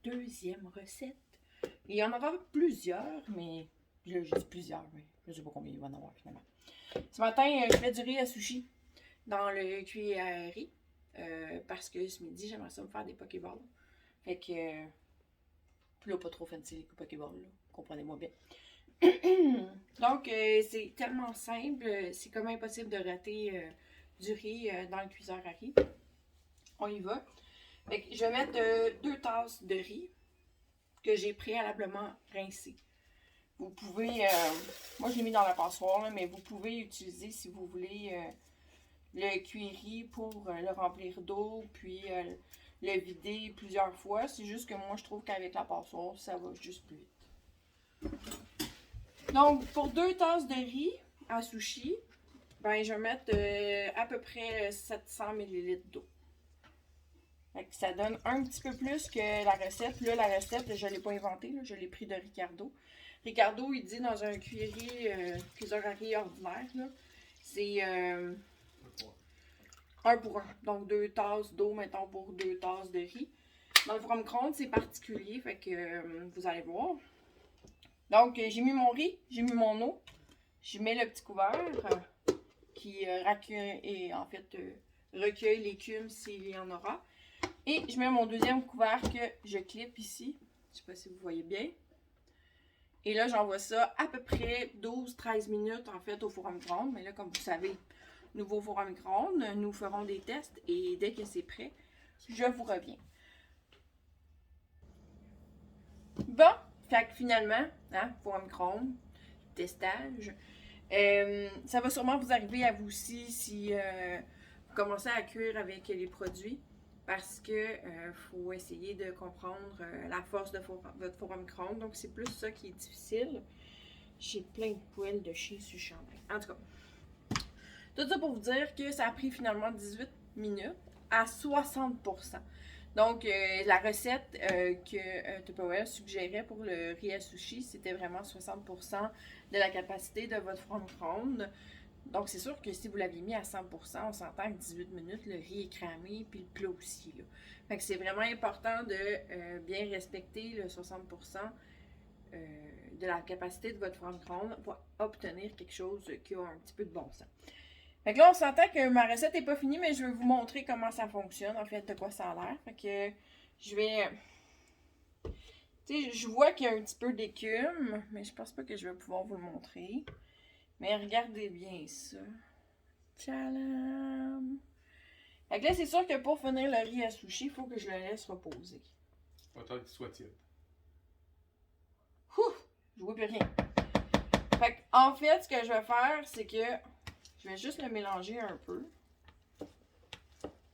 deuxième recette. Il y en aura plusieurs, mais là, j'ai dit plusieurs, mais je ne sais pas combien il va en avoir finalement. Ce matin, je fais du riz à sushi dans le cuillère à riz. Parce que ce midi, j'aimerais ça me faire des pokéballs. Fait que. Puis là, pas trop fancy les pokéballs, là. Comprenez-moi bien. Donc, c'est tellement simple. C'est comme impossible de rater du riz dans le cuiseur à riz. On y va. Fait que je vais mettre 2 tasses de riz que j'ai préalablement rincé. Vous pouvez, moi je l'ai mis dans la passoire, là, mais vous pouvez utiliser si vous voulez le cuiri pour le remplir d'eau, puis le vider plusieurs fois. C'est juste que moi je trouve qu'avec la passoire, ça va juste plus vite. Donc pour 2 tasses de riz à sushi, ben, je vais mettre à peu près 700 ml d'eau. Ça donne un petit peu plus que la recette. Là, la recette, je ne l'ai pas inventée, là, je l'ai pris de Ricardo. Ricardo, il dit dans un cuiseur à riz ordinaire, c'est 1 pour 1. Donc 2 tasses d'eau, mettons, pour 2 tasses de riz. Dans le four micro-ondes, c'est particulier, fait que vous allez voir. Donc, j'ai mis mon riz, j'ai mis mon eau. Je mets le petit couvert qui recueille l'écume s'il y en aura. Et je mets mon deuxième couvert que je clip ici. Je ne sais pas si vous voyez bien. Et là, j'envoie ça à peu près 12-13 minutes en fait au four à micro-ondes. Mais là, comme vous savez, nouveau four à micro-ondes, nous ferons des tests et dès que c'est prêt, je vous reviens. Bon, fait que finalement, four à micro-ondes, testage. Ça va sûrement vous arriver à vous aussi si vous commencez à cuire avec les produits. Parce que faut essayer de comprendre la force de votre four à micro-ondes. Donc, c'est plus ça qui est difficile. J'ai plein de poêles de chien sur le chandail. En tout cas, tout ça pour vous dire que ça a pris finalement 18 minutes à 60%. Donc, la recette que Tupperware suggérait pour le riz à sushi, c'était vraiment 60% de la capacité de votre four à micro-ondes. Donc, c'est sûr que si vous l'aviez mis à 100%, on s'entend que 18 minutes, le riz est cramé, puis le plat aussi. Là. Fait que c'est vraiment important de bien respecter le 60% de la capacité de votre four à micro-ondes pour obtenir quelque chose qui a un petit peu de bon sens. Fait que là, on s'entend que ma recette n'est pas finie, mais je vais vous montrer comment ça fonctionne, en fait, de quoi ça a l'air. Fait que je vais... Tu sais, je vois qu'il y a un petit peu d'écume, mais je pense pas que je vais pouvoir vous le montrer. Mais regardez bien ça. Tchalam! Fait que là, c'est sûr que pour finir le riz à sushi, il faut que je le laisse reposer. Attends qu'il soit tiède. Ouf! Je vois plus rien. Fait que, en fait, ce que je vais faire, c'est que je vais juste le mélanger un peu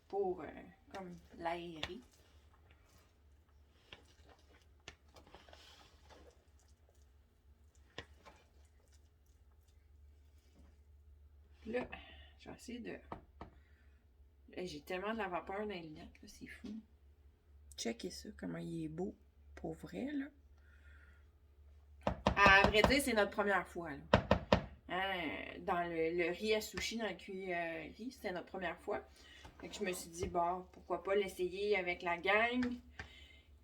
pour comme l'aérer. Là, je vais essayer de... J'ai tellement de la vapeur dans les lunettes, là, c'est fou. Checkez ça, comment il est beau, pour vrai, là. À vrai dire, c'est notre première fois, là. Dans le riz à sushi, dans le cuillère riz, c'était notre première fois. Fait que je me suis dit, bon, pourquoi pas l'essayer avec la gang.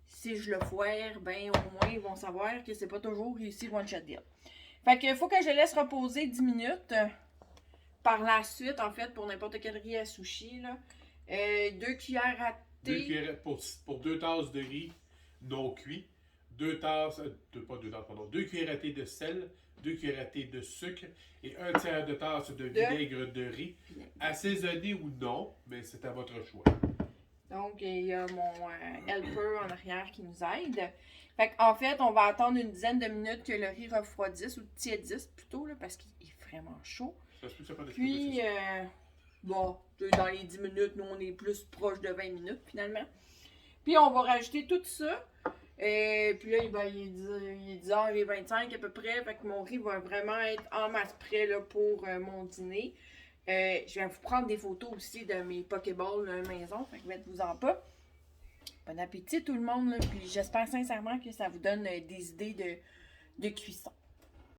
Si je le foire, ben au moins, ils vont savoir que c'est pas toujours réussi one shot deal. Fait que faut que je le laisse reposer 10 minutes. Par la suite, en fait, pour n'importe quel riz à sushi, là, 2 cuillères à thé. Pour 2 tasses de riz non cuit, 2 cuillères à thé de sel, 2 cuillères à thé de sucre et 1 tiers de tasse de vinaigre de riz. Assaisonné ou non, mais c'est à votre choix. Donc, il y a mon helper en arrière qui nous aide. Fait qu'en fait, on va attendre une dizaine de minutes que le riz refroidisse ou tiédisse plutôt, là, parce qu'il est vraiment chaud. Puis, bon, dans les 10 minutes, nous, on est plus proche de 20 minutes, finalement. Puis, on va rajouter tout ça. Puis là, ben, il est 10h25 à peu près. Fait que mon riz va vraiment être en masse prêt là, pour mon dîner. Je vais vous prendre des photos aussi de mes Pokéballs maison. Fait que mettez-vous-en pas. Bon appétit tout le monde. Là, puis j'espère sincèrement que ça vous donne des idées de cuisson.